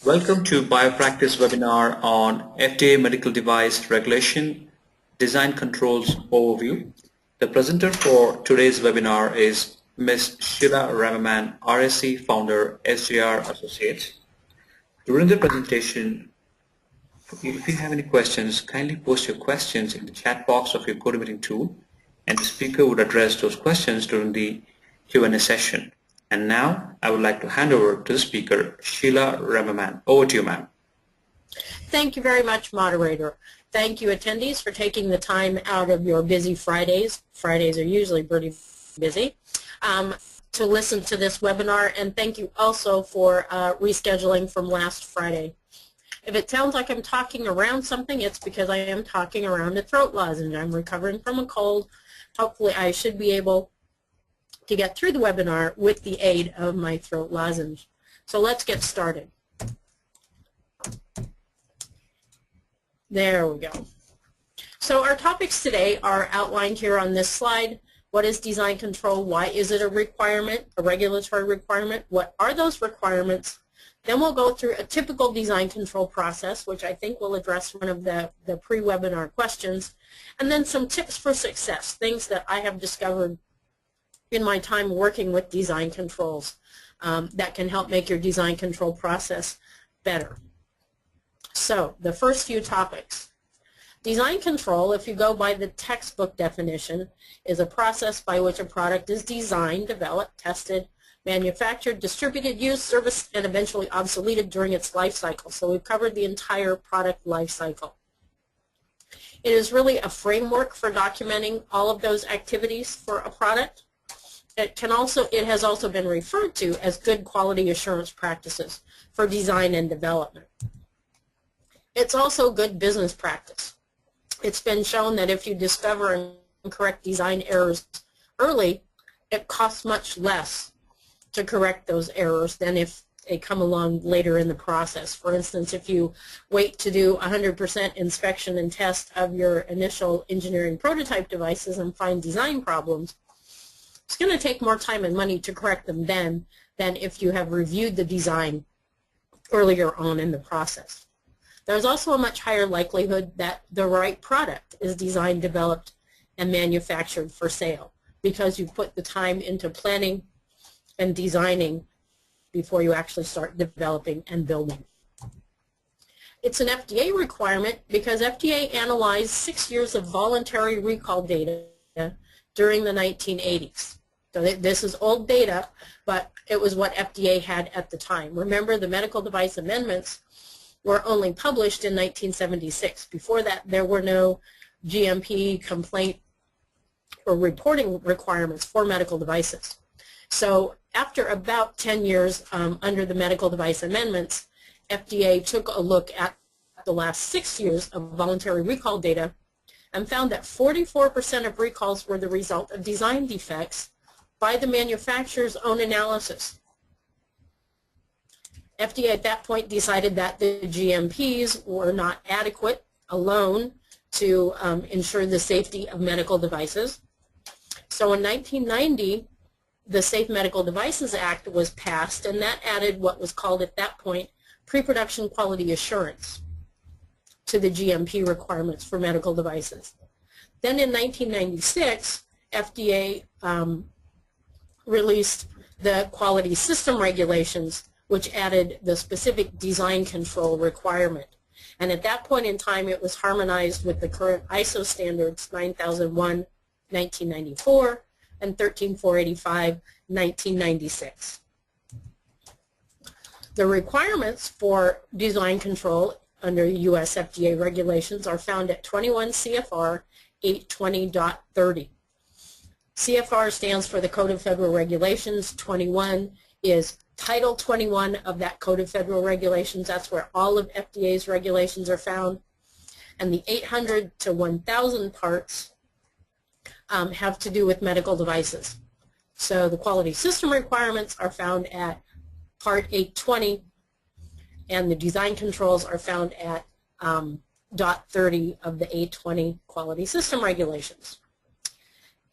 Welcome to Biopractice webinar on FDA medical device regulation, design controls overview. The presenter for today's webinar is Ms. Sheila Ramaman, RSC founder, SJR Associates. During the presentation, if you have any questions, kindly post your questions in the chat box of your GoToMeeting tool, and the speaker would address those questions during the Q&A session. And now I would like to hand over to the speaker, Sheila Ramaman. Over to you, ma'am. Thank you very much, moderator. Thank you, attendees, for taking the time out of your busy Fridays. Fridays are usually pretty busy. To listen to this webinar, and thank you also for rescheduling from last Friday. If it sounds like I'm talking around something, it's because I am talking around a throat lozenge. I'm recovering from a cold. Hopefully I should be able to get through the webinar with the aid of my throat lozenge. So let's get started. There we go. So our topics today are outlined here on this slide. What is design control? Why is it a requirement, a regulatory requirement? What are those requirements? Then we'll go through a typical design control process, which I think will address one of the pre-webinar questions. And then some tips for success, things that I have discovered in my time working with design controls that can help make your design control process better. So the first few topics. Design control, if you go by the textbook definition, is a process by which a product is designed, developed, tested, manufactured, distributed, used, serviced, and eventually obsoleted during its life cycle. So we've covered the entire product life cycle. It is really a framework for documenting all of those activities for a product. It has also been referred to as good quality assurance practices for design and development. It's also good business practice. It's been shown that if you discover and correct design errors early, it costs much less to correct those errors than if they come along later in the process. For instance, if you wait to do 100% inspection and test of your initial engineering prototype devices and find design problems, it's going to take more time and money to correct them then than if you have reviewed the design earlier on in the process. There's also a much higher likelihood that the right product is designed, developed, and manufactured for sale because you put the time into planning and designing before you actually start developing and building. It's an FDA requirement because FDA analyzed 6 years of voluntary recall data during the 1980s. So this is old data, but it was what FDA had at the time. Remember, the medical device amendments were only published in 1976. Before that, there were no GMP complaint or reporting requirements for medical devices. So after about 10 years under the medical device amendments, FDA took a look at the last 6 years of voluntary recall data and found that 44% of recalls were the result of design defects by the manufacturer's own analysis. FDA at that point decided that the GMPs were not adequate alone to ensure the safety of medical devices. So in 1990, the Safe Medical Devices Act was passed, and that added what was called at that point pre-production quality assurance to the GMP requirements for medical devices. Then in 1996, FDA released the quality system regulations, which added the specific design control requirement. And at that point in time, it was harmonized with the current ISO standards 9001, 1994, and 13485, 1996. The requirements for design control under U.S. FDA regulations are found at 21 CFR 820.30. CFR stands for the Code of Federal Regulations. 21 is Title 21 of that Code of Federal Regulations. That's where all of FDA's regulations are found. And the 800 to 1,000 parts have to do with medical devices. So the quality system requirements are found at Part 820, and the design controls are found at dot 30 of the 820 quality system regulations.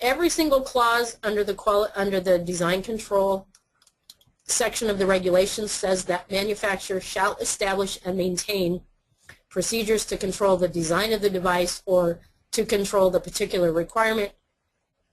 Every single clause under the design control section of the regulations says that manufacturers shall establish and maintain procedures to control the design of the device or to control the particular requirement